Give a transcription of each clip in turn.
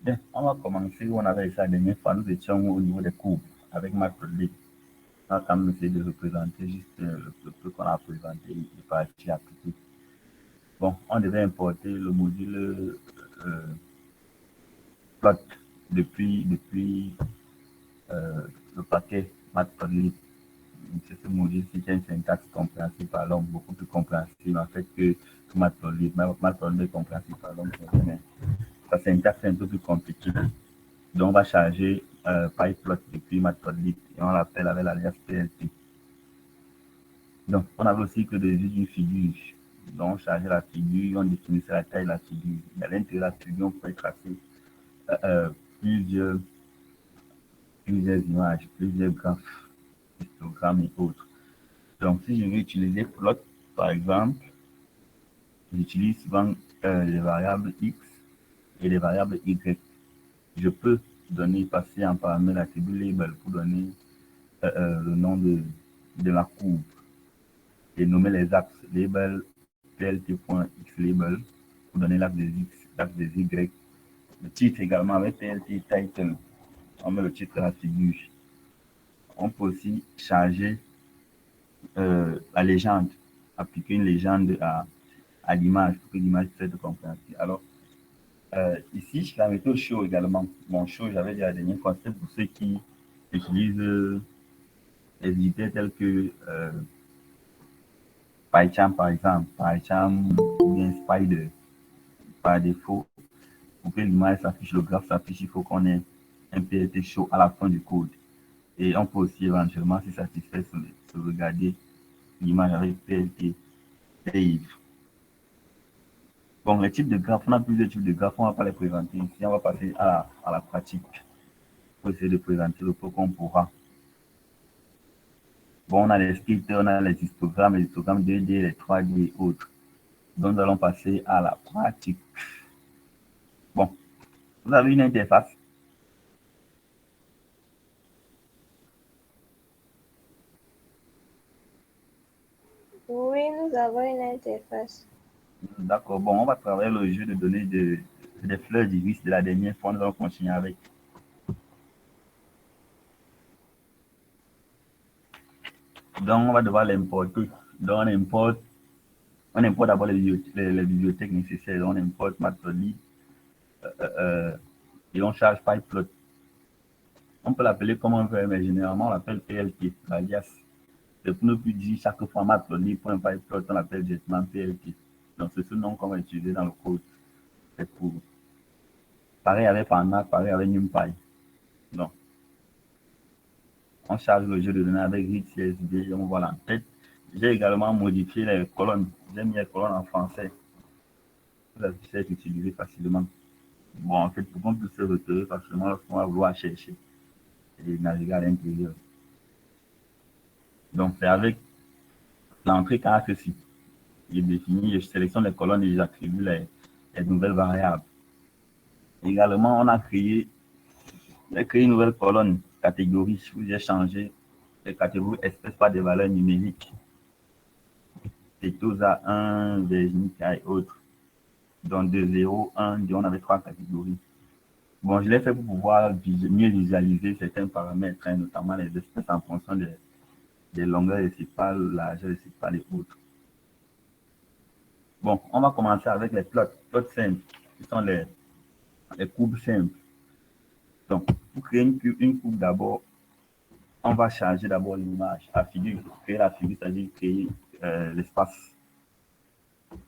Bien, on va commencer où on avait essayé la dernière fois. Nous étions au niveau des courbes avec Matplotlib. On va quand même essayer de représenter juste le peu qu'on a présenté et partir appliquer. Bon, on devait importer le module euh, plot depuis le paquet Matplotlib. C'est ce module-ci qui a une syntaxe compréhensible par l'homme, beaucoup plus compréhensible en fait que Matplotlib. Matplotlib est compréhensible par l'homme, mais sa syntaxe est un peu plus compliquée. Donc, on va charger PyPlot depuis Matplotlib et on l'appelle avec l'alias PLT. Donc, on avait aussi que de vue d'une figure. Donc, on chargeait la figure, on définissait la taille de la figure. Et à l'intérieur de la figure, on pouvait tracer euh, plusieurs, plusieurs images, plusieurs graphes, histogrammes et autres. Donc, si je veux utiliser plot, par exemple, j'utilise souvent les variables x et les variables y. Je peux passer en paramètre l'attribut label pour donner le nom de la courbe et nommer les axes label plt.xlabel pour donner l'axe des x, l'axe des y. Le titre également avec plt title, on met le titre de la figure. On peut aussi charger la légende, appliquer une légende à l'image pour que l'image puisse être compréhensible. Alors, ici, la méthode show également. Mon show, j'avais dit la dernière fois, c'est pour ceux qui utilisent les éditeurs tels que PyCharm, par exemple, PyCharm ou bien Spider. Par défaut, pour que l'image s'affiche, le graphe s'affiche, il faut qu'on ait un PLT show à la fin du code. Et on peut aussi éventuellement, si satisfait, sauvegarder l'image avec PLT save. Bon, les types de graphes, on a plusieurs types de graphes, on ne va pas les présenter ici, on va passer à la pratique pour essayer de présenter le peu qu'on pourra. Bon, on a les scripts, on a les histogrammes 2D, les 3D et autres. Donc, nous allons passer à la pratique. Bon, vous avez une interface. Oui, nous avons une interface. D'accord, bon, on va travailler le jeu de données des fleurs d'iris de la dernière fois, nous allons continuer avec. Donc, on va devoir l'importer. Donc, on importe d'abord les bibliothèques nécessaires. On importe Matplotlib et on charge PyPlot. On peut l'appeler comme on veut, mais généralement, on l'appelle PLT, l'alias. C'est pour ne plus dire chaque fois Matplotlib.pyplot, on l'appelle directement PLT. Donc, c'est ce nom qu'on va utiliser dans le code. C'est pour pareil avec Panda, pareil avec NumPy. Donc, on charge le jeu de données avec read.csv, on voit l'entête. J'ai également modifié les colonnes. J'ai mis les colonnes en français pour que ça puisse être utilisé facilement. Bon, en fait, pour qu'on puisse se retrouver facilement lorsqu'on va vouloir chercher et naviguer à l'intérieur. Donc, c'est avec l'entrée car ceci. Je définis, je sélectionne les colonnes et j'attribue les nouvelles variables. Également, on a créé une nouvelle colonne catégorie où j'ai changé les catégories espèces par des valeurs numériques. C'est tous à 1, Virginie et autres. Donc de 0, 1, 2, on avait 3 catégories. Bon, je l'ai fait pour pouvoir mieux visualiser certains paramètres, hein, notamment les espèces en fonction des longueurs récipales, largeur récipale et autres. Bon, on va commencer avec les plots simples, qui sont les courbes simples. Donc, pour créer une courbe d'abord, on va charger d'abord l'image, la figure. Créer la figure, c'est-à-dire créer l'espace.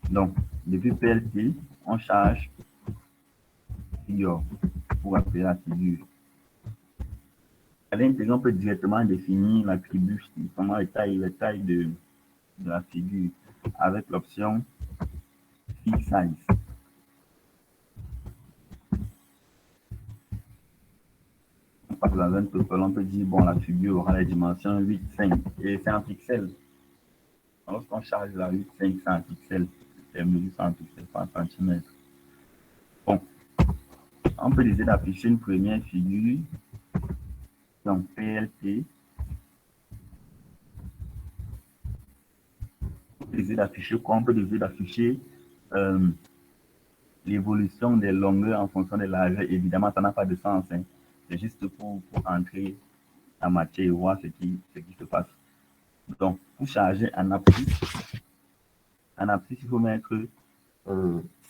Donc, depuis PLT, on charge figure pour appeler la figure. À l'intérieur, on peut directement définir l'attribut, notamment la taille de la figure, avec l'option Fill Size. On passe dans un total, on peut dire, bon, la figure aura les dimensions 8, 5, et c'est en pixels. Lorsqu'on charge la 8, 5, c'est en pixels. Les mesures sont en pixels par centimètre. Bon, on peut décider d'afficher une première figure, donc PLT. On peut décider d'afficher quoi? On peut décider d'afficher l'évolution des longueurs en fonction des largeurs, évidemment, ça n'a pas de sens. Hein. C'est juste pour entrer en matière et voir ce qui se passe. Donc, pour charger en abscisse, il faut mettre,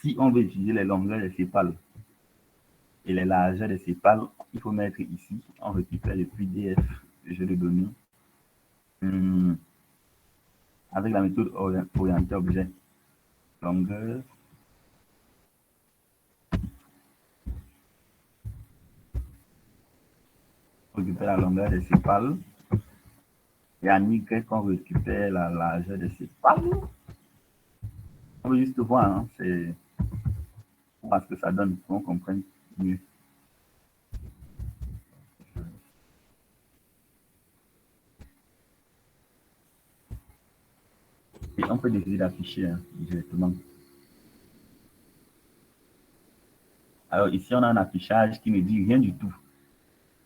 si on veut utiliser les longueurs des sépales et les largeurs des sépales, il faut mettre ici, on récupère le PDF, je le donne, avec la méthode orientée objet. Longueur, on récupère la longueur des sépales. Et en Y, on récupère la largeur des sépales. On veut juste voir, hein, c'est pour voir ce que ça donne, pour qu'on comprenne mieux. Et on peut décider d'afficher hein, directement. Alors ici, on a un affichage qui ne dit rien du tout.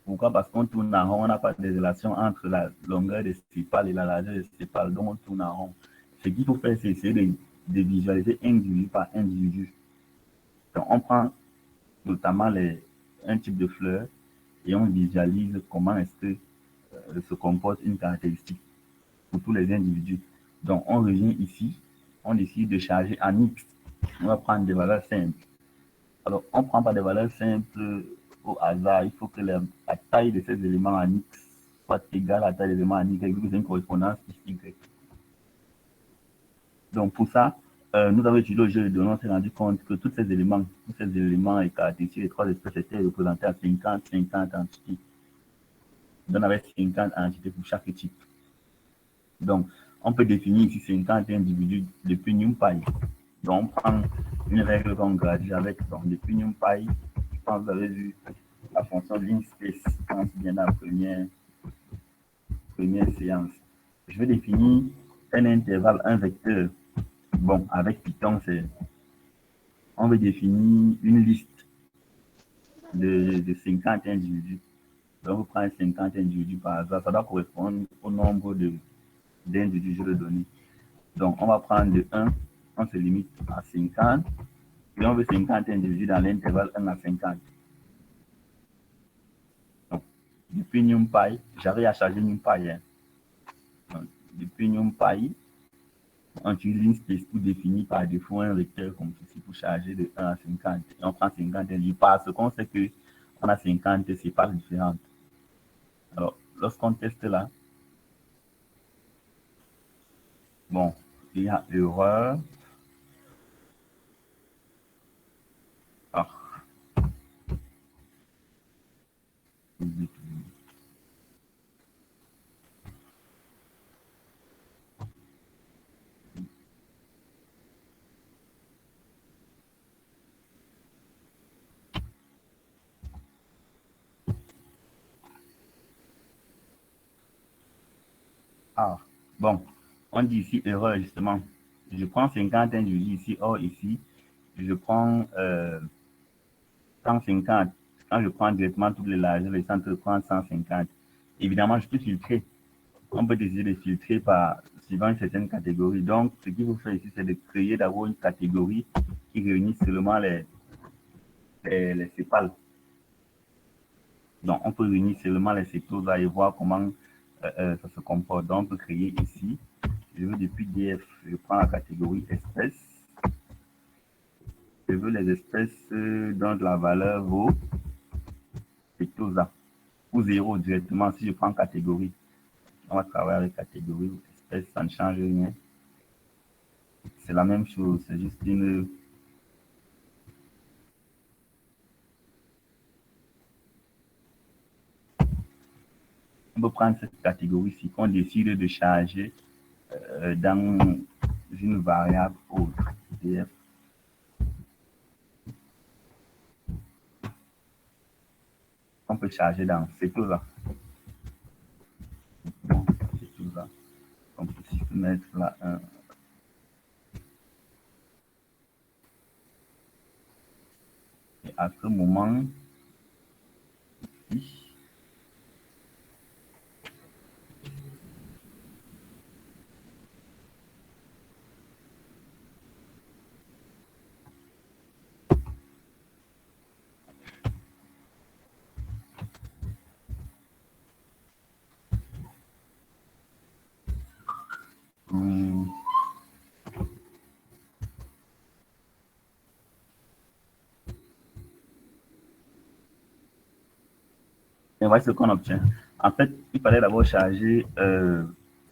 Pourquoi? Parce qu'on tourne en rond, on n'a pas de relation entre la longueur des sépales et la largeur des sépales, donc on tourne en rond. Ce qu'il faut faire, c'est essayer de visualiser individu par individu. Donc on prend notamment un type de fleur et on visualise comment est-ce que se comporte une caractéristique pour tous les individus. Donc on revient ici, on décide de charger en X. On va prendre des valeurs simples. Alors on ne prend pas des valeurs simples au hasard, il faut que la taille de ces éléments en X soit égale à la taille des éléments en Y, vu que c'est une correspondance Y. Donc pour ça, nous avons utilisé le jeu de données, on s'est rendu compte que tous ces éléments et caractéristiques des trois espèces étaient représentés à 50 entités. On avait 50 entités pour chaque type. Donc, on peut définir ici 50 individus depuis NumPy. Donc, on prend une règle qu'on gradue avec. Donc, depuis NumPy, je pense que vous avez vu la fonction linspace quand bien dans la première séance. Je vais définir un intervalle, un vecteur. Bon, avec Python, on veut définir une liste de 50 individus. Donc, on prend 50 individus par hasard. Ça doit correspondre au nombre d'individus, je vais donner. Donc, on va prendre de 1, on se limite à 50, et on veut 50 individus dans l'intervalle 1 à 50. Donc, depuis NumPy, j'arrive à charger NumPy. Hein. Donc, depuis NumPy, on utilise linspace pour définir par défaut un vecteur comme ceci pour charger de 1 à 50. Et on prend 50 individus parce qu'on sait qu'on a 50 sépales différentes. Alors, lorsqu'on teste là, bon, il y a erreur. Ah. Ah, bon, on dit ici erreur justement. Je prends 50 individus ici, or ici, je prends 150. Quand je prends directement toutes les largeurs, les centres, je prends 150. Évidemment, je peux filtrer. On peut décider de filtrer suivant une certaine catégorie. Donc, ce qu'il faut faire ici, c'est de créer d'abord une catégorie qui réunit seulement les sépales. Donc, on peut réunir seulement les sépales et voir comment ça se comporte. Donc, on peut créer ici. Je veux depuis DF, je prends la catégorie espèces. Je veux les espèces dont la valeur vaut et tout ça. Ou 0 directement si je prends catégorie. On va travailler avec catégorie ou espèce, ça ne change rien. C'est la même chose, c'est juste une. On peut prendre cette catégorie-ci qu'on décide de charger dans une variable autre. DF. On peut charger dans c'est tout là. Bon, c'est tout là. On peut aussi mettre là un. Et à ce moment, ici, Et voici ce qu'on obtient. En fait, il fallait d'abord charger,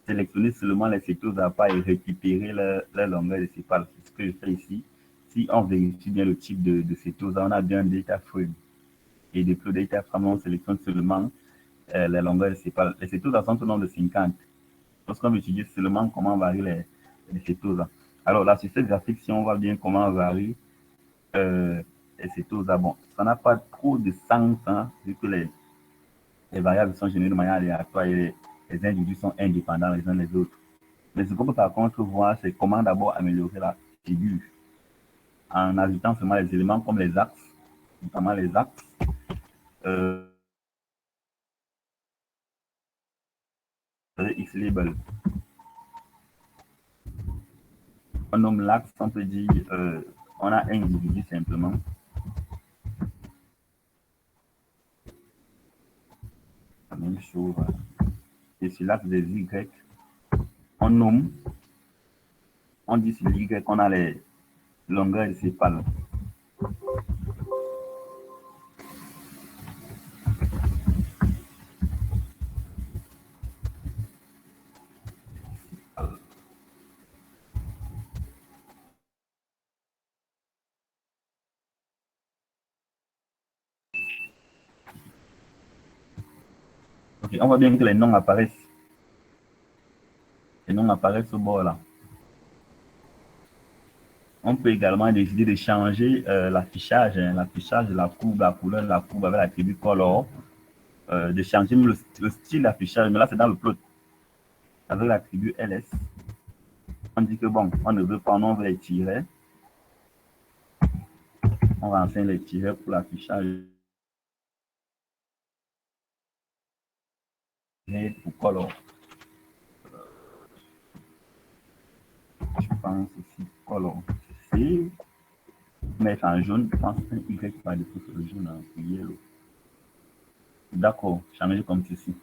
sélectionner seulement les cétoses à pas et récupérer leur longueur de sépales. C'est ce que je fais ici. Si on vérifie bien le type de cétose, on a bien un data frame. Et depuis le data frame, on sélectionne seulement les longueurs de sépales. Les cétoses sont au nombre de 50. Lorsqu'on utilise seulement comment varient les cétoses. Alors là, sur cette graphique, si on voit bien comment varie les cétoses, bon, ça n'a pas trop de sens, hein, vu que les variables sont générées de manière aléatoire et les individus sont indépendants les uns des autres. Mais ce qu'on peut par contre voir, c'est comment d'abord améliorer la figure en ajoutant seulement les éléments comme les axes, notamment les axes. X-label. On nomme l'axe, on peut dire, on a un individu simplement. La même chose. Et sur l'axe des Y, on nomme, on dit sur l'Y qu'on a les longueurs de sépales. Okay, on voit bien que les noms apparaissent. Les noms apparaissent au bord là. On peut également décider de changer l'affichage, l'affichage de la courbe, la couleur de la courbe avec l'attribut color, de changer le style d'affichage, mais là c'est dans le plot. Avec l'attribut ls, on dit que bon, on ne veut pas, on veut les tirets. On renseigne les tirets pour l'affichage. Pour color. Je pense aussi color. C'est mettre en jaune, je pense un Y par défaut sur le jaune en yellow. D'accord, changer comme ceci.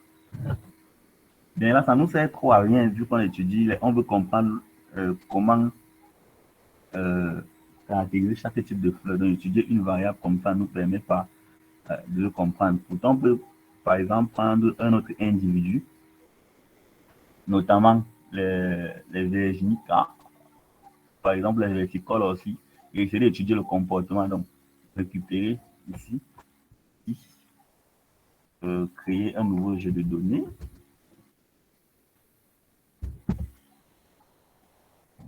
Bien là, ça nous sert trop à rien vu qu'on étudie, on veut comprendre comment caractériser chaque type de fleur. Donc, étudier une variable comme ça ne nous permet pas de le comprendre. Pourtant, on peut, par exemple, prendre un autre individu, notamment les Virginica, par exemple les verticoles aussi, et essayer d'étudier le comportement. Donc, récupérer ici, créer un nouveau jeu de données.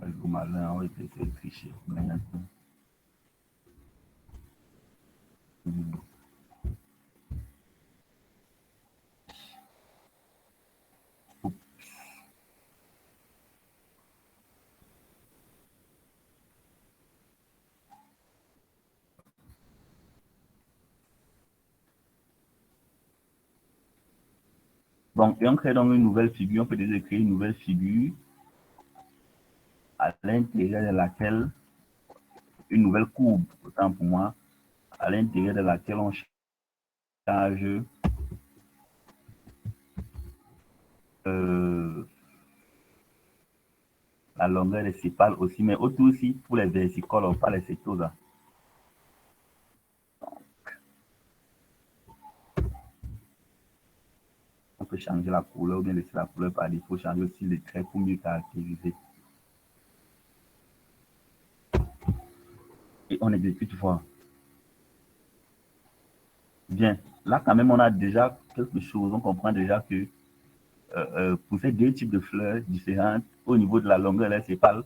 Le malin, on va essayer de tricher. Bon, et on crée donc une nouvelle figure. On peut déjà créer une nouvelle figure à l'intérieur de laquelle une nouvelle courbe, autant pour moi, à l'intérieur de laquelle on charge la longueur des sépales aussi, mais autour aussi pour les versicoles, pas les cétoses. On peut changer la couleur ou bien laisser la couleur par défaut, changer aussi les traits pour mieux caractériser. Et on exécute voir. Bien, là quand même on a déjà quelque chose, on comprend déjà que pour ces deux types de fleurs différentes au niveau de la longueur des sépales,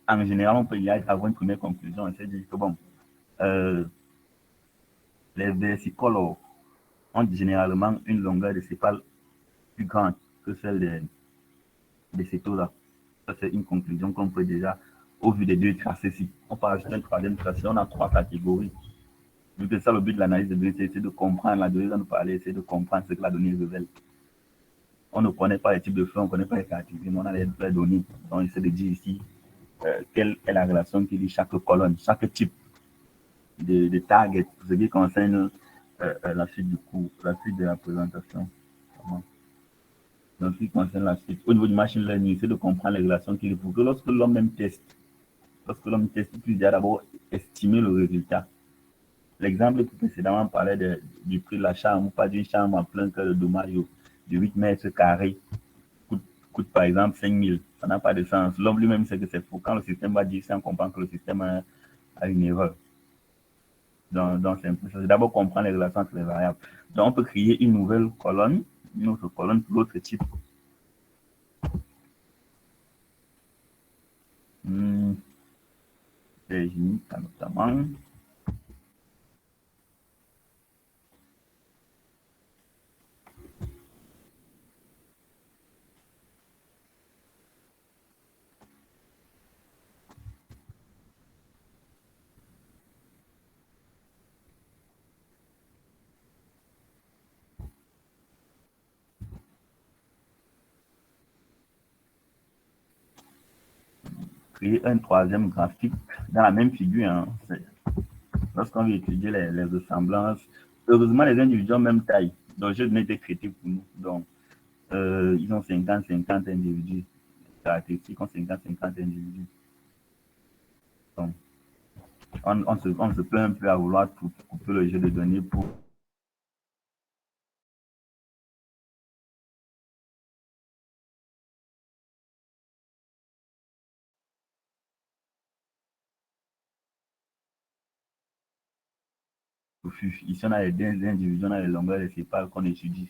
en général on peut y avoir une première conclusion, c'est dire que bon, les versicoles ont généralement une longueur de sépales plus grande que celle des cétoses. Ça, c'est une conclusion qu'on peut déjà, au vu des deux tracés-ci. On peut ajouter un troisième tracé, on a trois catégories. Vu que ça, le but de l'analyse de données, c'est de comprendre la donnée dont nous parlons, c'est de comprendre ce que la donnée révèle. On ne connaît pas les types de flux, on ne connaît pas les caractéristiques, mais on a les données. Donc, on essaie de dire ici quelle est la relation qui lie chaque colonne, chaque type de target, pour ce qui concerne la suite du cours, la suite de la présentation. dans ce qui concerne la suite. Au niveau du machine learning, c'est de comprendre les relations qu'il faut que lorsque l'homme même teste, il puisse d'abord estimer le résultat. L'exemple précédemment parlait du prix de la chambre, pas d'une chambre en plein cœur de dommage de 8 mètres carrés, coûte, par exemple 5 000. Ça n'a pas de sens. L'homme lui-même sait que c'est faux. Quand le système va dire ça, on comprend que le système a une erreur. Donc c'est d'abord comprendre les relations entre les variables. Donc, on peut créer une nouvelle colonne, une autre colonne pour l'autre type. Virginie, notamment. Créer un troisième graphique dans la même figure. Hein. Lorsqu'on veut étudier les ressemblances, heureusement, les individus ont même taille. Donc, je donné des critiques pour nous. Donc, ils ont 50-50 individus. Les caractéristiques ont 50-50 individus. Donc, on se plaint un peu à vouloir tout couper le jeu de données pour ici, on a les individus, on a les longueurs des sépales qu'on étudie.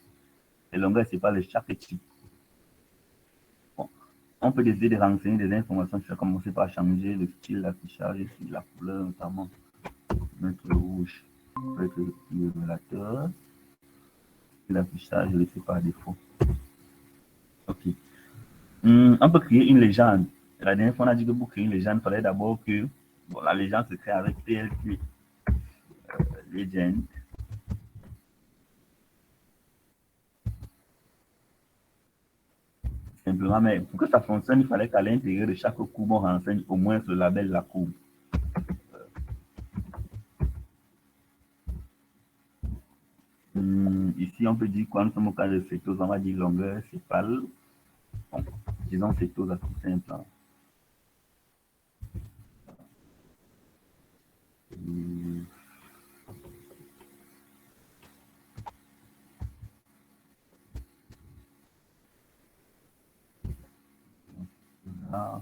Les longueurs des sépales de chaque type. Bon. On peut décider de renseigner des informations qui vont commencer par changer le style, l'affichage, la couleur notamment. Mettre le rouge peut être le révélateur. L'affichage laissé par défaut. Ok. On peut créer une légende. La dernière fois, on a dit que pour créer une légende, il fallait d'abord que la légende se crée avec PLQ. Legend. Simplement, mais pour que ça fonctionne, il fallait qu'à l'intérieur de chaque courbe, on renseigne au moins le label de la courbe. Ici, on peut dire quoi? Nous sommes au cas de cétose, on va dire longueur sépale. Bon, disons cétose à tout simple. Ah.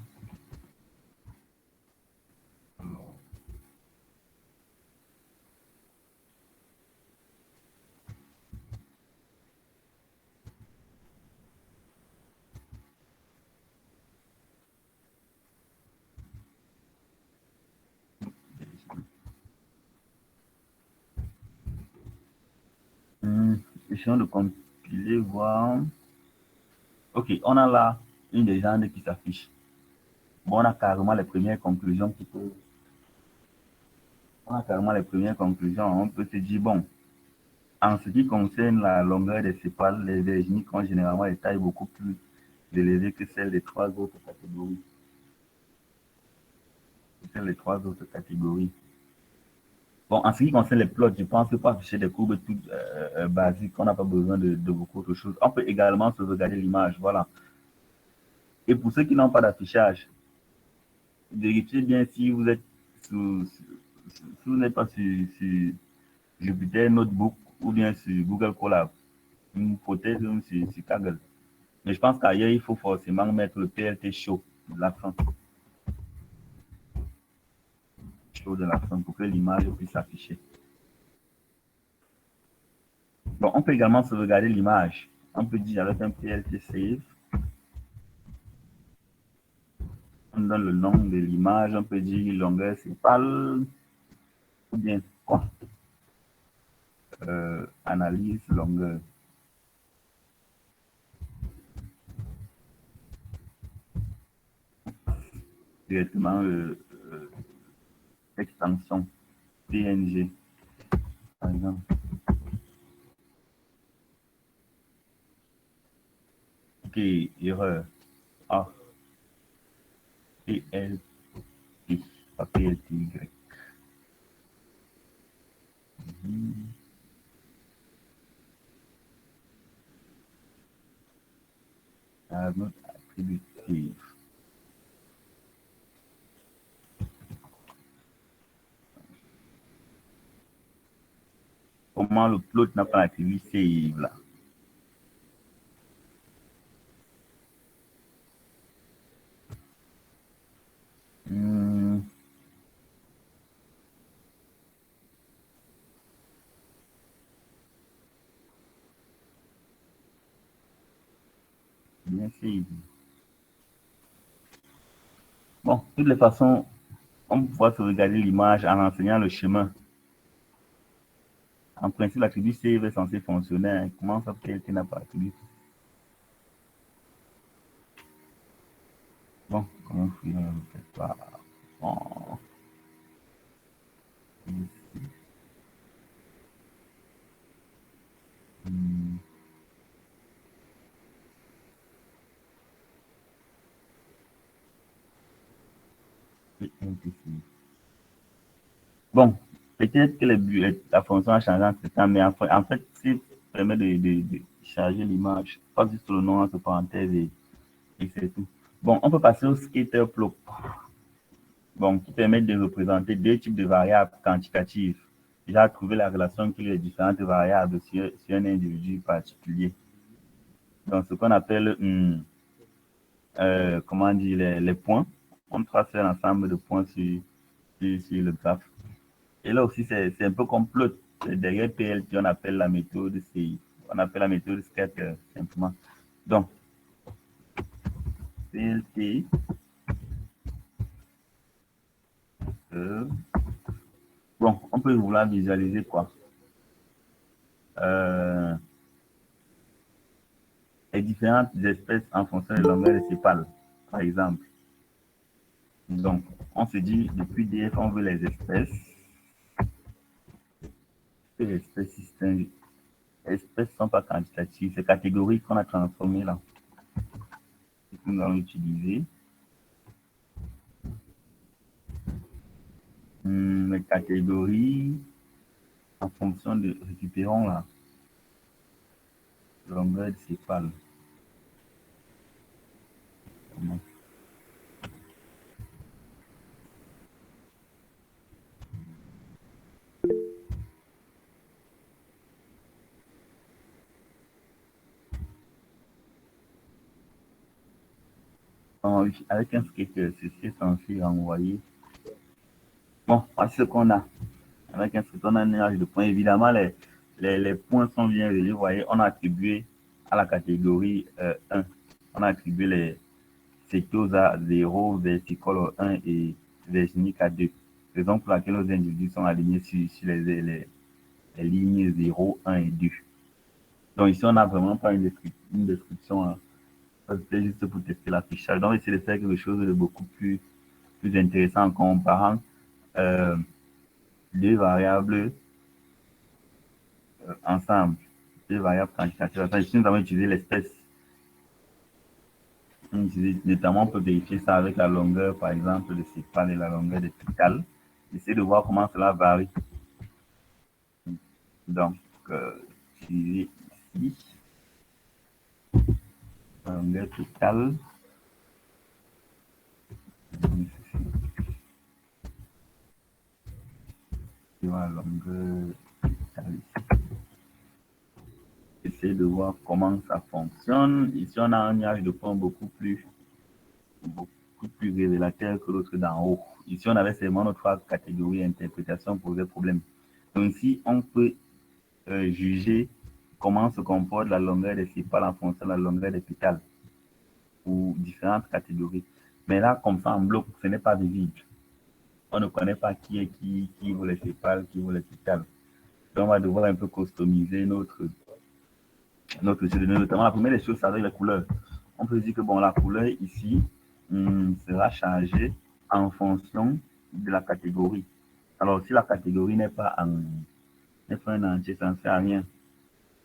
Essayons de compiler, voir. Ok, on a là une légende qui s'affiche. Bon, on a carrément les premières conclusions qui peuvent. On a carrément les premières conclusions. On peut se dire, bon, en ce qui concerne la longueur des sépales, les virginiques ont généralement des tailles beaucoup plus élevées que celles des trois autres catégories. Bon, en ce qui concerne les plots, je pense que pour afficher des courbes toutes basiques, on n'a pas besoin de beaucoup d'autres choses. On peut également sauvegarder l'image, voilà. Et pour ceux qui n'ont pas d'affichage, vérifiez bien si vous êtes si vous n'êtes pas sur Jupyter Notebook ou bien sur Google Colab, peut-être sur Kaggle. Mais je pense qu'ailleurs, il faut forcément mettre le PLT chaud de la fin. Chaud de la fin pour que l'image puisse s'afficher. Bon, on peut également sauvegarder l'image. On peut dire avec un PLT save. On donne le nom de l'image, on peut dire longueur sépale, ou bien quoi? Analyse longueur. Directement extension PNG, par exemple. Ok, erreur. A, PLT, pas PLTY. not attributive. Comment l'autre n'a pas l'attribut save là? Bien save. Bon, de toutes les façons, on peut pouvoir sauvegarder l'image en enseignant le chemin. En principe, l'attribut save est censé fonctionner. Hein. Comment ça peut être qu'il n'a pas l'attribut? Bon, comment faire? Je ne sais pas. Bon. Bon, peut-être que la fonction a changé entre temps, mais en fait, ça permet de charger l'image, pas juste le nom entre parenthèses et c'est tout. Bon, on peut passer au scatter plot. Bon, qui permet de représenter deux types de variables quantitatives. Déjà, trouver la relation entre les différentes variables sur un individu particulier. Donc, ce qu'on appelle, comment dire, les points. On trace un ensemble de points sur le graphe. Et là aussi, c'est un peu comme plot. Derrière PLT, on appelle la méthode CI. On appelle la méthode scatter, simplement. Donc, PLT, bon, on peut vouloir visualiser quoi? Les différentes espèces en fonction de la longueur de sépales, par exemple. Donc, on se dit, depuis DF, on veut les espèces. Et les espèces système. Les espèces ne sont pas quantitatives, c'est catégories qu'on a transformées là. Et que nous allons utiliser. Les catégories en fonction de, récupérons la longueur de sépales. Avec un script, ceci est censé renvoyer. Bon, voici ce qu'on a. Avec un script, on a un nuage de points. Évidemment, les points sont bien reliés. Vous voyez, on a attribué à la catégorie 1. On a attribué les secteurs à 0, vertical 1 et vertinique à 2. Raison pour laquelle nos individus sont alignés sur les lignes 0, 1 et 2. Donc ici, on n'a vraiment pas une description. Hein. C'était juste pour tester l'affichage. Donc, essayer de faire quelque chose de beaucoup plus intéressant en comparant deux variables ensemble. Deux variables quantitatives. Enfin, ici, nous avons utilisé l'espèce. Notamment, on peut vérifier ça avec la longueur, par exemple, de sépales et la longueur des pétales. Essayer de voir comment cela varie. Donc, utiliser ici la longueur pétale. La longueur pétale ici. Essayer de voir comment ça fonctionne. Ici, on a un nuage de points beaucoup plus révélateur que l'autre d'en haut. Ici, on avait seulement nos trois catégories. Interprétation posait problème. Donc ici, on peut juger comment se comporte la longueur des sépales en fonction de la longueur des pétales ou différentes catégories. Mais là, comme ça, en bloc, ce n'est pas visible. On ne connaît pas qui est qui vaut les sépales, qui vaut les pétales. Donc, on va devoir un peu customiser notre jeu. Notamment, la première des choses, c'est avec les couleurs. On peut dire que bon, la couleur ici sera chargée en fonction de la catégorie. Alors, si la catégorie n'est pas un entier, ça ne sert à rien.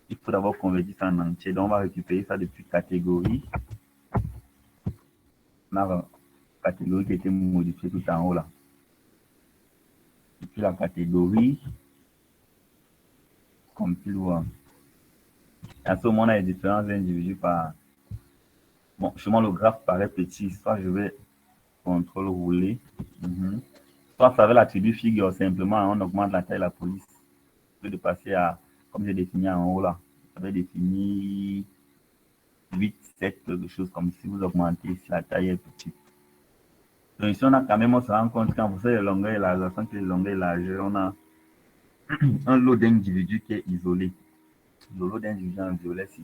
Il faut d'abord convertir ça en entier. Donc, on va récupérer ça depuis catégorie. On a la catégorie qui a été modifiée tout en haut là. Et puis la catégorie, comme tu vois. À ce moment, on a les différents individus par Bon, chez moi, le graphe paraît petit. Soit je vais contrôle rouler. Soit ça veut l'attribut figure, simplement, on augmente la taille de la police. Au lieu de passer à, comme j'ai défini en haut là, j'avais défini 8, 7, quelque chose comme si vous augmentez, si la taille est petite. Donc ici, on a quand même, on se rend compte quand vous faites les longueurs et largeur, que les longueurs et largeur, on a un lot d'individus qui est isolé. Le lot d'individus en violet, c'est.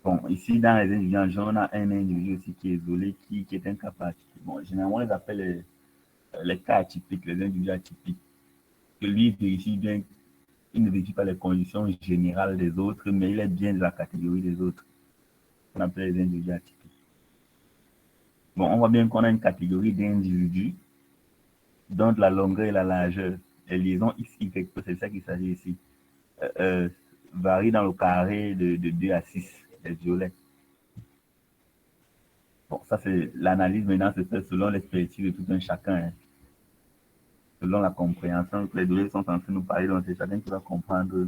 Bon, ici, dans les individus en jaune, on a un individu aussi qui est isolé, qui est incapable. Bon, généralement, on les appelle les cas atypiques, les individus atypiques. Que lui, vérifie bien, il ne vérifie pas les conditions générales des autres, mais il est bien de la catégorie des autres. On appelle les individus atypiques. Bon, on voit bien qu'on a une catégorie d'individus dont la longueur et la largeur, les liaisons x, y, c'est ça qu'il s'agit ici, varient dans le carré de 2 à 6, les violets. Bon, ça c'est l'analyse maintenant se fait selon l'expertise de tout un chacun, hein. Selon la compréhension que les données sont en train de nous parler, donc c'est chacun qui va comprendre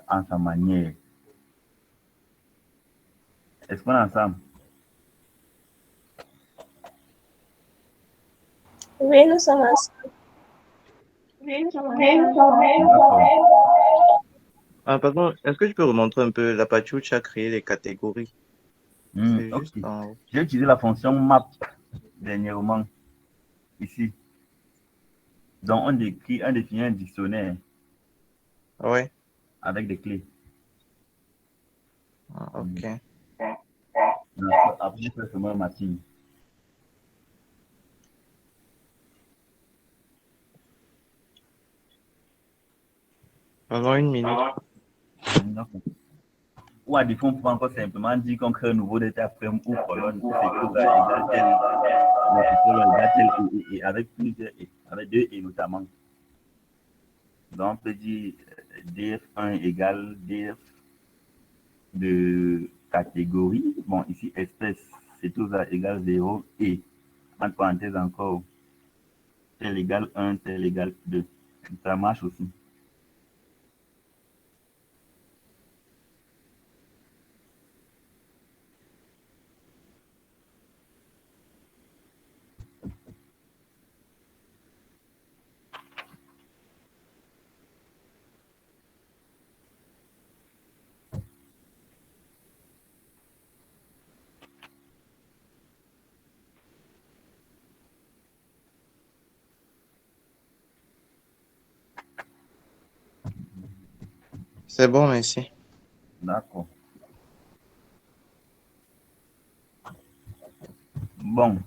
en sa manière. Est-ce qu'on est ensemble? Oui, nous sommes ensemble. Ah, pardon, est-ce que je peux remontrer un peu la partie où tu as créé les catégories? C'est juste Ok. en haut. J'ai utilisé la fonction map dernièrement ici. Donc on définit un dictionnaire Ouais. avec des clés. Ah, ok. Après, je fais seulement un mapping. Pendant une minute. Ou à défaut, on peut encore simplement dire qu'on crée un nouveau data frame ou colonne, que c'est tout ça égale tel, égale tel, et avec plusieurs et, avec deux et notamment. Donc, on peut dire df1 égale df de catégorie. Bon, ici, espèce, c'est tout ça égale 0 et, entre parenthèses encore, tel égale 1, tel égale 2. Ça marche aussi. C'est bon, merci. D'accord. Bon,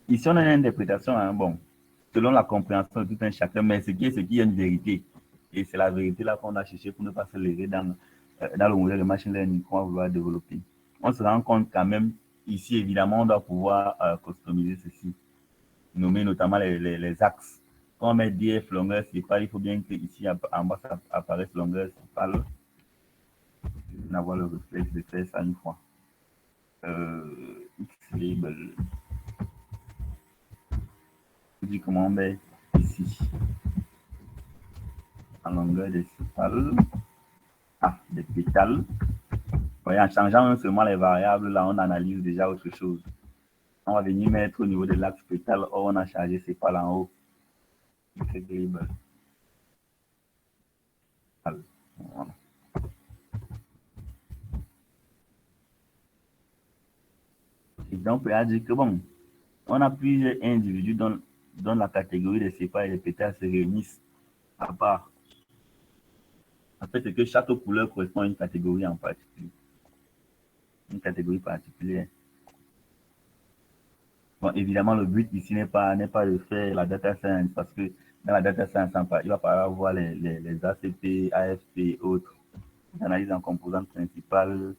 ici, on a une interprétation, hein, bon, selon la compréhension de tout un chacun, mais ce qui est une vérité. Et c'est la vérité là qu'on a cherché pour ne pas se leurrer dans le modèle de machine learning qu'on va vouloir développer. On se rend compte quand même, ici, évidemment, on doit pouvoir customiser ceci, nommer notamment les axes. Quand on met DF longueur sépale, il faut bien que ici en bas, ça apparaisse longueur sépale. Je vais avoir le réflexe de faire ça une fois. X label. Je dis comment on met ici. En longueur des sépales. Ah, des pétales. Oui, en changeant seulement les variables, là, on analyse déjà autre chose. On va venir mettre au niveau de l'axe pétale, or on a chargé sépales en haut. C'est label. Voilà. Et donc, on peut dire que bon, on a plusieurs individus dont la catégorie des sépales et des pétales se réunissent à part. En fait, c'est que chaque couleur correspond à une catégorie en particulier. Une catégorie particulière. Bon, évidemment, le but ici n'est pas de faire la data science parce que dans la data science, il va falloir voir les ACP, AFP et autres, analyse en composantes principales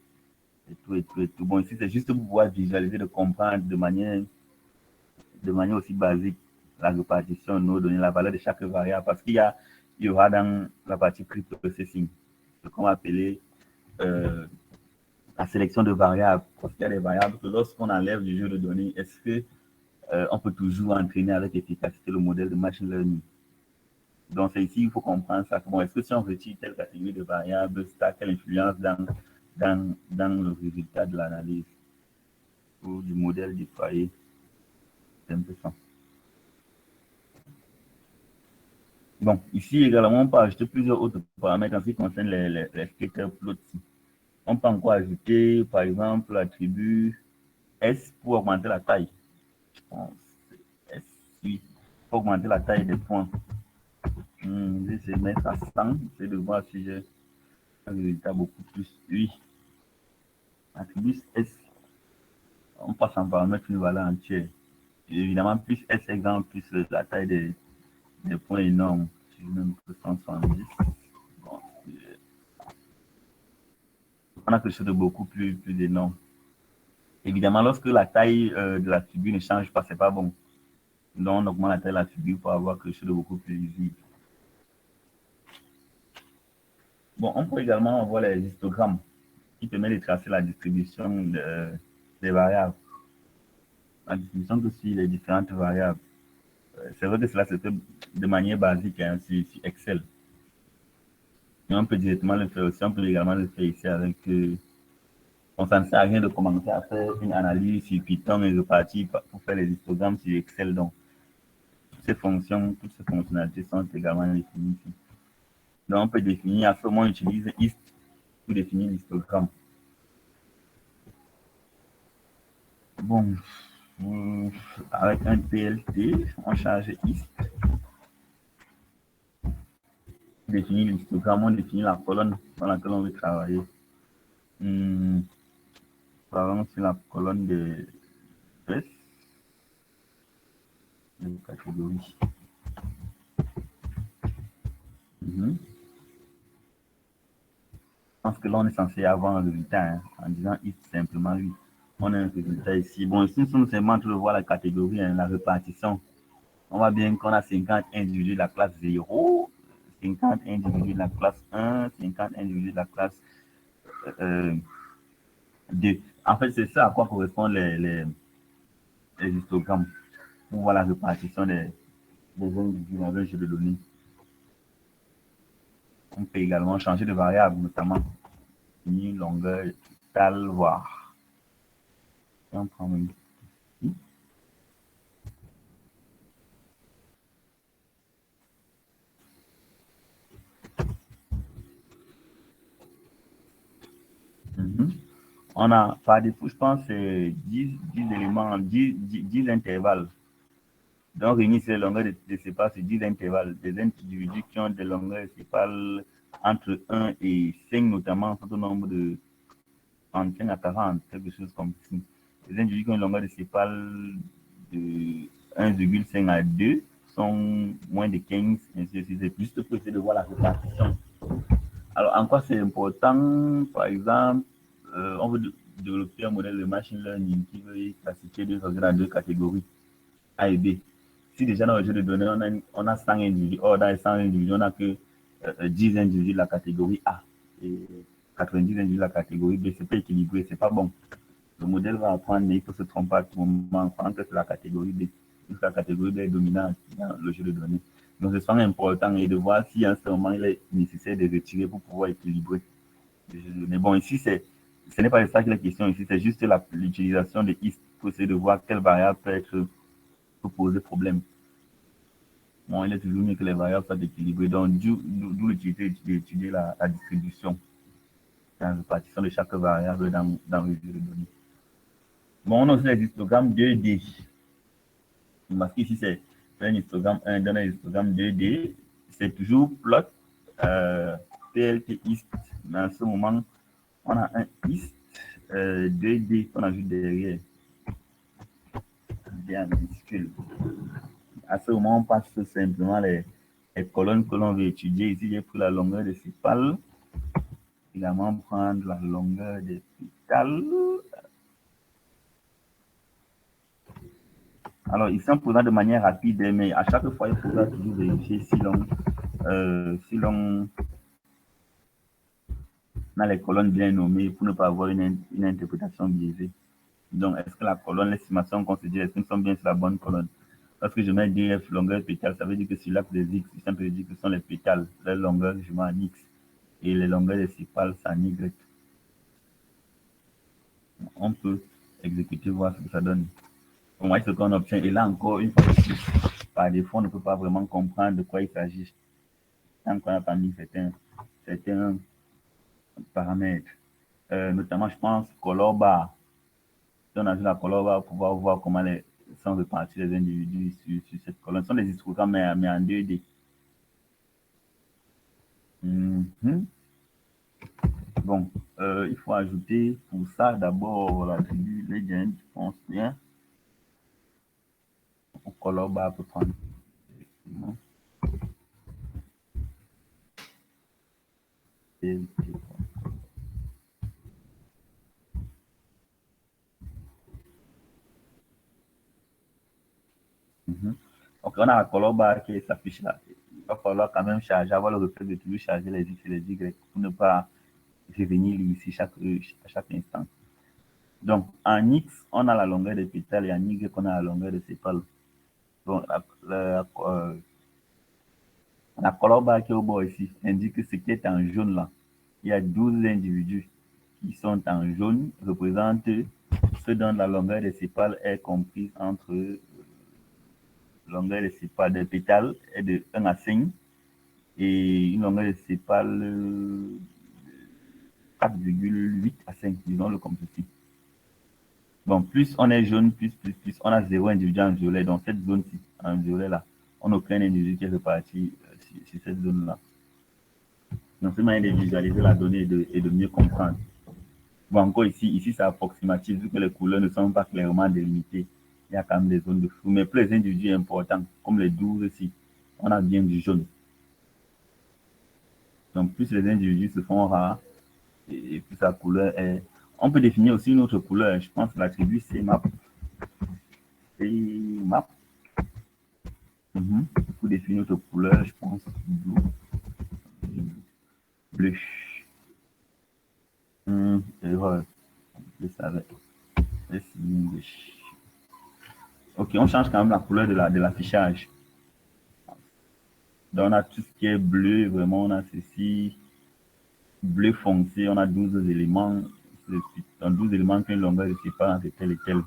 et tout et tout et tout. Bon, ici, c'est juste pour pouvoir visualiser, de comprendre de manière aussi basique la répartition de nos données, la valeur de chaque variable parce il y aura dans la partie pre-processing ce qu'on va appeler la sélection de variables. Parce qu'il y a des variables que lorsqu'on enlève du jeu de données, est-ce que on peut toujours entraîner avec efficacité le modèle de machine learning. Donc, c'est ici il faut comprendre ça. Bon, est-ce que si on retire telle catégorie de variables, ça a quelle influence dans dans le résultat de l'analyse ou du modèle déployé. C'est un peu ça. Bon, ici également, on peut ajouter plusieurs autres paramètres en ce qui concerne les scatter plots. On peut encore ajouter, par exemple, l'attribut S pour augmenter la taille. Je pense S, oui, pour augmenter la taille des points. Je vais mettre à 100, c'est de voir si j'ai un résultat beaucoup plus. Oui, attribut S, on passe en paramètre une valeur entière. Et évidemment, plus S exemple, plus la taille des points énormes. Je vais même 170. Bon, on a quelque chose de beaucoup plus énorme. Évidemment, lorsque la taille de la figure ne change pas, c'est pas bon. Donc, on augmente la taille de la figure pour avoir quelque chose de beaucoup plus visible. Bon, on peut également avoir les histogrammes qui permettent de tracer la distribution des variables. La distribution de sur les différentes variables. C'est vrai que cela se fait de manière basique hein, sur Excel. Mais on peut directement le faire aussi. On peut également le faire ici avec. On ne sert à rien de commencer à faire une analyse sur Python et repartir pour faire les histogrammes sur Excel. Donc, toutes ces fonctionnalités sont également définies ici. Donc, on peut définir, à ce moment, on utilise ist pour définir l'histogramme. Bon, avec un TLT, on charge ist. Pour définir l'histogramme, on définit la colonne dans laquelle on veut travailler. Par exemple, sur la colonne de S, de catégorie. Je pense que là, on est censé avoir un résultat hein, en disant ist simplement oui. On a un résultat ici. Bon, ici, nous sommes seulement en train de voir la catégorie, hein, la répartition. On voit bien qu'on a 50 individus de la classe 0, 50 individus de la classe 1, 50 individus de la classe 2. En fait, c'est ça à quoi correspondent les histogrammes pour voir la répartition des individus dans un jeu de données. On peut également changer de variable, notamment une longueur totale, voir. Et on prend même ici. On a, par défaut, je pense, 10 éléments, 10 intervalles. Donc, réunir ces longueurs de sépales sur 10 intervalles. Des individus qui ont des longueurs de sépales entre 1 et 5, notamment, un certain nombre de 35 à 40, quelque chose comme ça. Les individus qui ont une longueur de sépales de 1,5 à 2 sont moins de 15, ainsi de suite. C'est juste pour essayer de voir la répartition. Alors, en quoi c'est important? Par exemple, on veut développer un modèle de machine learning qui veut classifier deux objets dans deux catégories, A et B. Si déjà dans le jeu de données, on a 100 individus, or dans les 100 individus, on n'a que 10 individus de la catégorie A et 90 individus de la catégorie B, c'est pas équilibré, c'est pas bon. Le modèle va apprendre, mais il faut se tromper à tout moment en pensant que c'est la catégorie B. La catégorie B est dominante dans le jeu de données. Donc, c'est vraiment important et de voir si à ce moment il est nécessaire de retirer pour pouvoir équilibrer le jeu de données. Bon, ici, ce n'est pas de ça que la question ici, c'est juste l'utilisation de ist pour essayer de voir quelle variable peut poser problème. Bon, il est toujours mieux que les variables soient équilibrées. Donc, d'où l'utilité d'étudier la distribution, la répartition de chaque variable dans le jeu de données. Bon, on a aussi les histogrammes 2D. Parce qu'ici, c'est un histogramme 1 dans un histogramme 2D. C'est toujours plot PLT ist. Mais à ce moment, on a un ist 2D qu'on ajoute derrière. Bien minuscule. À ce moment, on passe simplement les colonnes que l'on veut étudier. Ici, j'ai pris la longueur de sépales. Également, prendre la longueur des pétales. Alors, ici, on posant de manière rapide, mais à chaque fois, il faudra toujours vérifier si l'on a les colonnes bien nommées pour ne pas avoir une interprétation biaisée. Donc, est-ce que la colonne, l'estimation qu'on se dit, est-ce que nous sommes bien sur la bonne colonne? Lorsque je mets DF longueur pétale, ça veut dire que sur l'axe des X, ça veut dire que ce sont les pétales. Les longueurs, je mets en X. Et les longueurs des sépales, c'est en Y. On peut exécuter, voir ce que ça donne. On voit ce qu'on obtient. Et là encore, une fois de plus, par défaut, on ne peut pas vraiment comprendre de quoi il s'agit tant qu'on n'a pas mis certains paramètres. Notamment, je pense, color bar. Si on a vu la color bar pour pouvoir voir comment sont répartis les individus sur cette colonne. Ce sont des histogrammes, mais en 2D. Bon, il faut ajouter pour ça d'abord l'attribut legend, je pense bien. Au color bar peut prendre. Donc, on a la color bar qui s'affiche là. Il va falloir quand même charger, avoir le réflexe de toujours charger les X et les Y pour ne pas revenir ici à chaque instant. Donc, en X, on a la longueur des pétales et en Y, on a la longueur des sépales. Donc, la color bar qui est au bord ici indique que ce qui est en jaune là, il y a 12 individus qui sont en jaune, représentent ceux dont la longueur des sépales est comprise entre longueur des sépales des pétales est de 1 à 5 et une longueur de sépales 4,8 à 5, disons-le comme ceci. Bon, plus on est jaune, plus, on a 0 individu en violet. Dans cette zone-ci, en violet là, on n'a aucun individu qui est reparti sur cette zone-là. Donc, c'est moyen de visualiser la donnée et de mieux comprendre. Bon, encore ici c'est approximatif, vu que les couleurs ne sont pas clairement délimitées. Il y a quand même des zones de flou. Mais pour les individus importants, comme les 12 ici, on a bien du jaune. Donc, plus les individus se font rares, et plus sa couleur est... On peut définir aussi une autre couleur. Je pense que l'attribut CMAP. CMAP. Pour définir notre couleur, je pense bleu. Erreur. Je savais. Ok, on change quand même la couleur de l'affichage. Donc, on a tout ce qui est bleu, vraiment, on a ceci. Bleu foncé, on a 12 éléments. Dans 12 éléments, qu'une longueur de sépare entre tel et tel.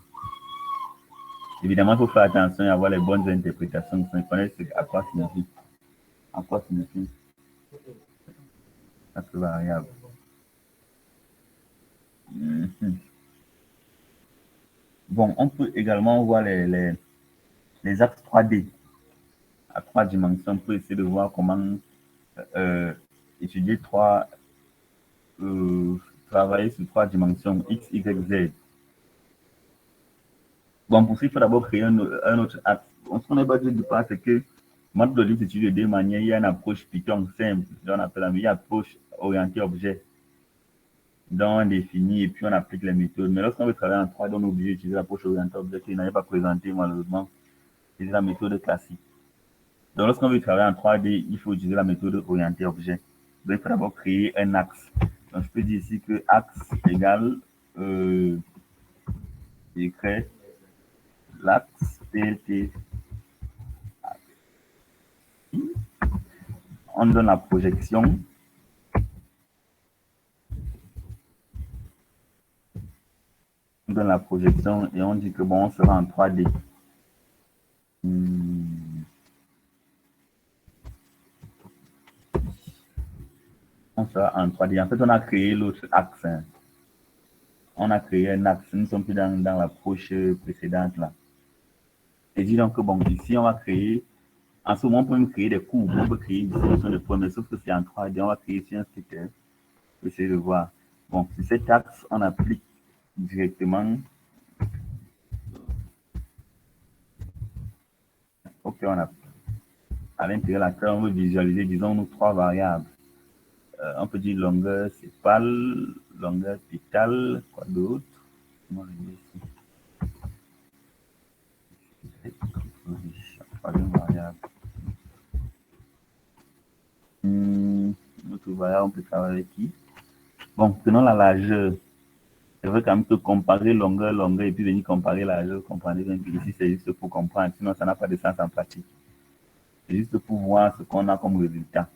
Évidemment, il faut faire attention et avoir les bonnes interprétations. Il faut connaître à quoi signifie. À quoi signifie cette variable. Bon, on peut également voir les axes 3D à 3 dimensions pour essayer de voir comment étudier travailler sur 3 dimensions, X, Y, Z. Bon, pour ça, il faut d'abord créer un autre axe. Ce qu'on n'a pas dit de part, c'est que MATPLOTLIB s'étudie de deux manières. Il y a une approche Python simple, on appelle une approche orientée objet, dont on définit et puis on applique les méthodes. Mais lorsqu'on veut travailler en 3D, on est obligé d'utiliser l'approche orientée objet qui n'avait pas présenté malheureusement. C'est la méthode classique. Donc, lorsqu'on veut travailler en 3D, il faut utiliser la méthode orientée objet. Donc, il faut d'abord créer un axe. Donc, je peux dire ici que axe égale, j'écris l'axe TLT. On donne la projection. On donne la projection et on dit que bon, on sera en 3D. On sera en 3D. En fait, on a créé l'autre axe. On a créé un axe. Nous ne sommes plus dans l'approche précédente là. Et dis donc que bon, ici, on va créer. En ce moment, on peut même créer des courbes. On peut créer une distribution de points, mais sauf que c'est en 3D. On va créer ici un sticker. Pour essayer de voir. Bon, sur cet axe, on applique directement. Ok, on a à l'intérieur de laquelle on veut visualiser, disons, nos 3 variables. On peut dire longueur sépale, longueur pétale, quoi d'autre? Troisième variable. Notre variable, on peut travailler avec qui? Bon, prenons la largeur. C'est vrai quand même que comparer longueur, et puis venir comparer largeur, comprenez bien que ici, c'est juste pour comprendre, sinon ça n'a pas de sens en pratique. C'est juste pour voir ce qu'on a comme résultat.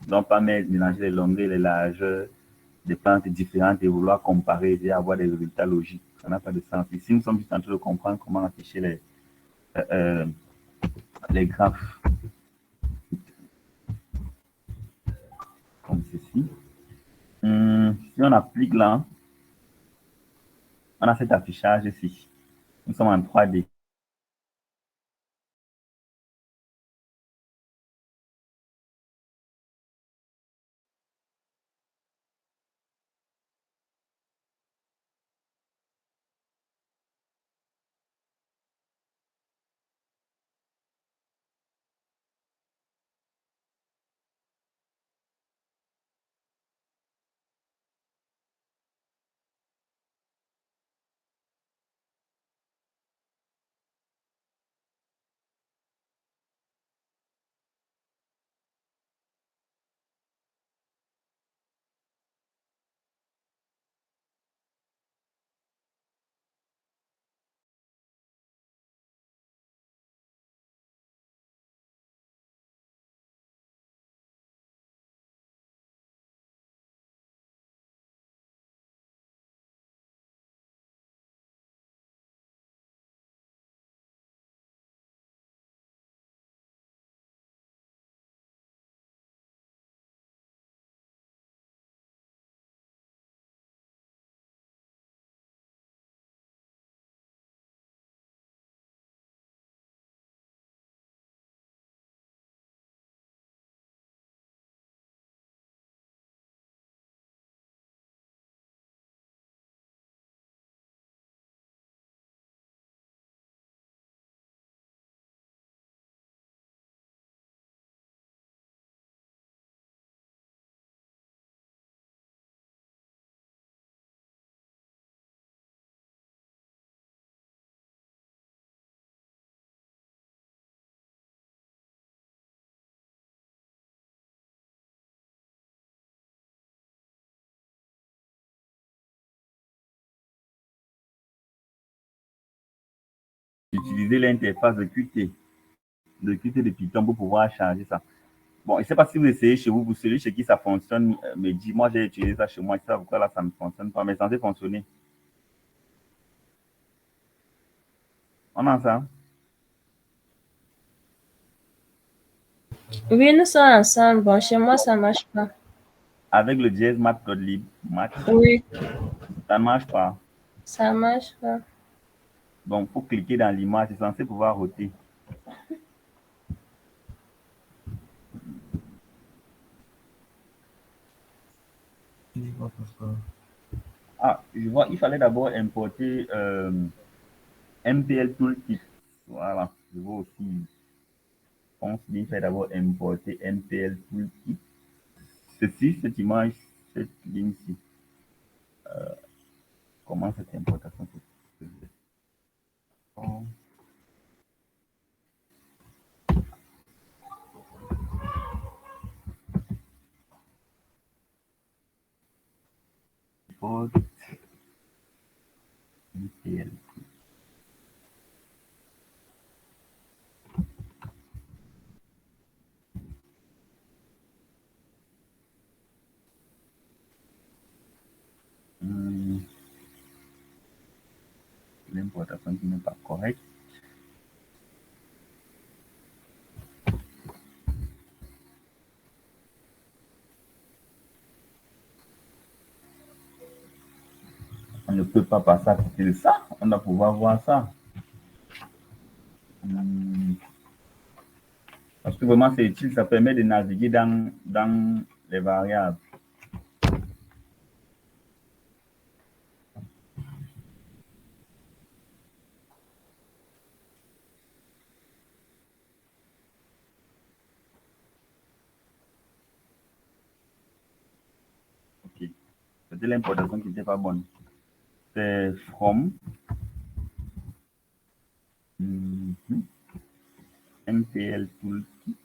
Donc, pas mélanger les longueurs et les largeurs des plantes différentes et vouloir comparer et avoir des résultats logiques. Ça n'a pas de sens. Ici, nous sommes juste en train de comprendre comment afficher les graphes comme ceci. Si on applique là, on a cet affichage ici. Nous sommes en 3D. Utiliser l'interface de Qt, de Python pour pouvoir charger ça. Bon, je ne sais pas si vous essayez chez vous, pour celui chez qui ça fonctionne, mais dis, moi j'ai utilisé ça chez moi, je sais pas pourquoi là ça ne fonctionne pas, mais c'est censé fonctionner. On a ça. Oui, nous sommes ensemble. Bon, chez moi, ça marche pas. Avec le dièse matplotlib, Oui, ça ne marche pas. ça marche pas. Donc, il faut cliquer dans l'image, c'est censé pouvoir roter. Ah, je vois, il fallait d'abord importer MPL Toolkit. Voilà, je vois aussi. Je pense qu'il fait d'abord importer MPL Toolkit. Ceci, cette image, cette ligne-ci. Comment cette importation se fait? Oh, import MPL. L'importation qui n'est pas correcte. On ne peut pas passer à côté de ça. On doit pouvoir voir ça. Parce que vraiment, c'est utile. Ça permet de naviguer dans les variables. Ok. C'était l'importation qui n'était pas bonne. C'est from MPL Toolkit.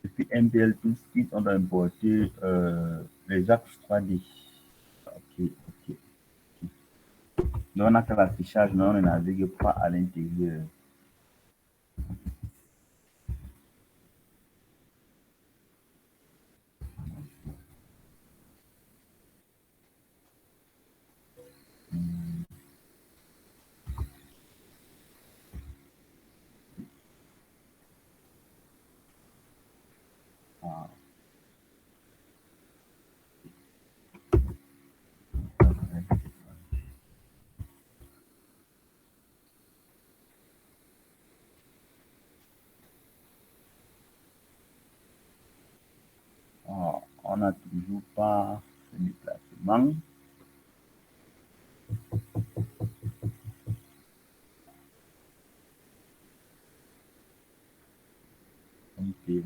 Depuis MPL Toolkit, on doit importer Les axes 3D. Ok, ok. Donc, on a fait l'affichage, mais on ne navigue pas à l'intérieur. Ah, ah, on n'a toujours pas ce déplacement. Ok,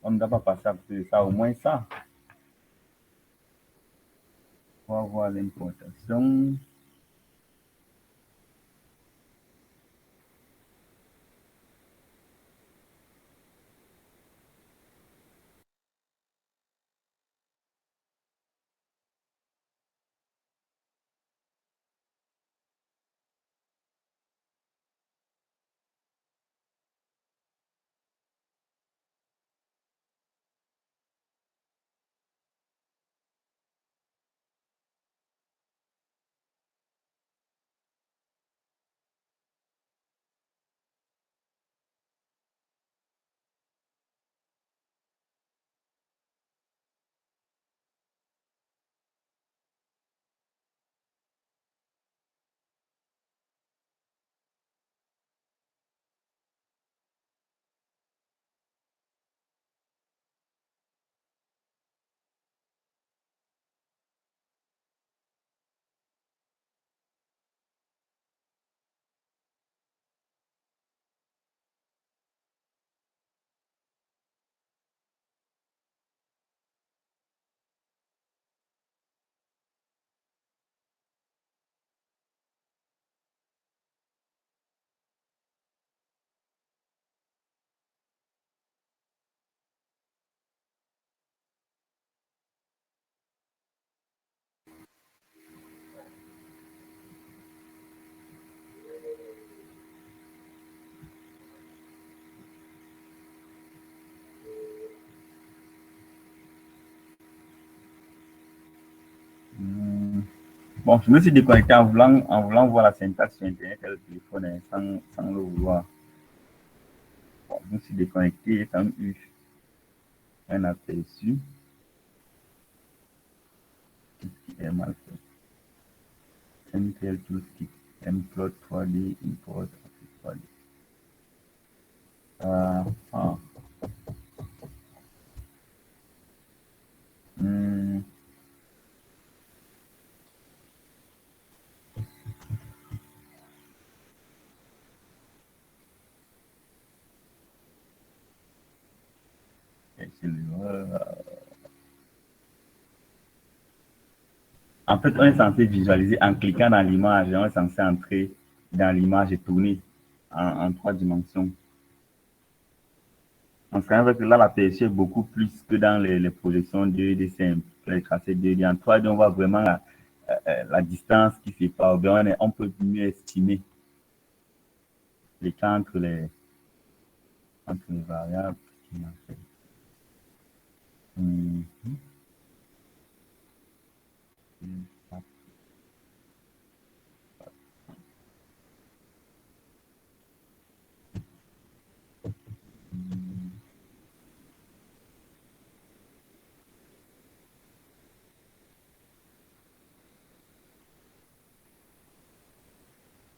on ne doit pas passer à côté de ça, au moins ça. On va voir l'importation. Bon, je me suis déconnecté en voulant voir la syntaxe sur Internet et le téléphone hein, sans le vouloir. Bon, je me suis déconnecté et quand eu un aperçu, qui est mal fait. MTL Toolkit, Mplot 3D, Import, 3D. Ah. Hmm. En fait, on est censé visualiser en cliquant dans l'image et on est censé entrer dans l'image et tourner en 3 dimensions. On se rend compte que là, l'aperçu est beaucoup plus que dans les projections 2D simples, les tracés 2D. En 3D, on voit vraiment la distance qui sépare. On peut mieux estimer l'écart entre les variables. Mhm.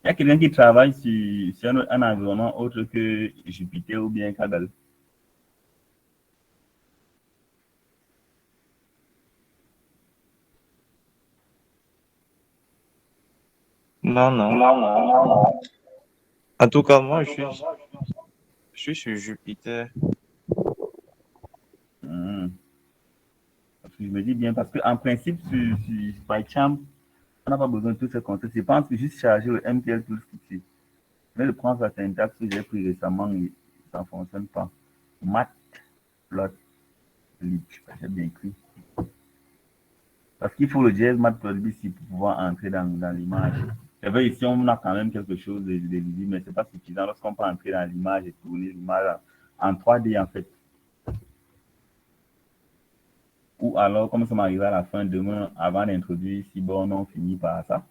Il y a quelqu'un qui travaille sur un environnement autre que Jupiter ou bien Kaggle. Non, non. En tout cas, moi, je suis sur Jupiter. Hmm. Je me dis bien, parce qu'en principe, sur PyCharm, on n'a pas besoin de tous ces concepts. Je pense que juste charger le MPL Tools ici. Je vais le prendre la syntaxe que j'ai pris récemment et ça ne fonctionne pas. Matplotlib, j'ai bien écrit. Parce qu'il faut le JS Matplotlib ici pour pouvoir entrer dans l'image. C'est vrai, ici, on a quand même quelque chose de lisible, mais ce n'est pas suffisant lorsqu'on peut entrer dans l'image et tourner l'image en 3D en fait. Ou alors, comme ça m'arrive à la fin demain, avant d'introduire Seaborn, on finit par ça.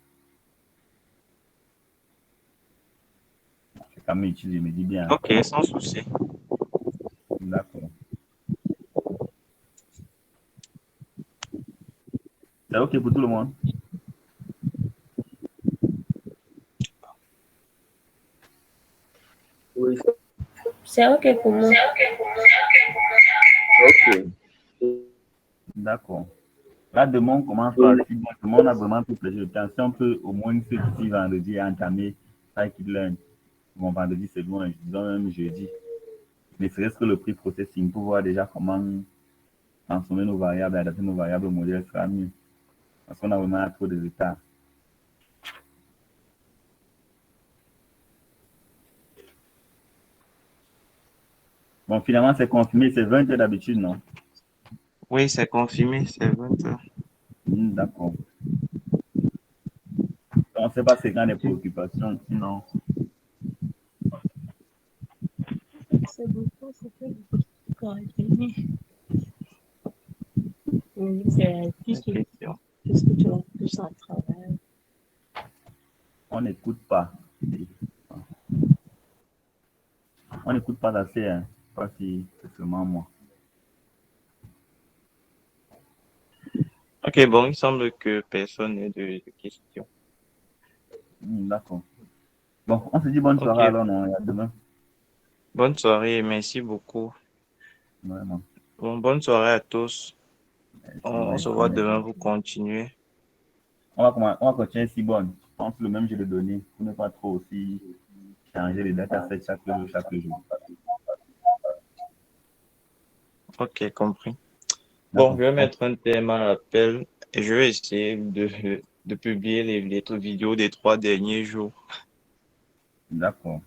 C'est quand même utile, je me dis bien. Ok, sans souci. D'accord. C'est ok pour tout le monde? Oui, C'est OK pour moi. ok. D'accord. Là, demain, on commence par Seaborn. Demain, on a vraiment tout plaisir de temps. Si on peut au moins ce petit vendredi entamer Scikit-learn. Bon, vendredi, c'est loin, disons même jeudi. Ne serait-ce que le prix processing pour voir déjà comment transformer nos variables, adapter nos variables au modèle sera mieux. Parce qu'on a vraiment trop de retard. Bon, finalement, c'est confirmé, c'est 20 heures d'habitude, non? Oui, c'est confirmé, c'est 20 heures. D'accord. On ne sait pas c'est quand les préoccupations, sinon. C'est beaucoup, c'est que c'est plus que tu as plus en travail. On n'écoute pas. On n'écoute pas assez, hein. Pas si c'est seulement moi. Ok, bon, il semble que personne n'ait de questions. D'accord. Bon, on se dit bonne soirée Ok, alors, non, et à demain. bonne soirée et merci beaucoup. Vraiment. Bon, bonne soirée à tous. On se voit Merci. demain pour continuer. On va continuer si bonne. Je pense le même jeu de données pour ne pas trop aussi changer les datasets chaque jour. Ok, compris. Bon, D'accord. je vais mettre un thème à l'appel et je vais essayer de publier les vidéos des 3 derniers jours. D'accord.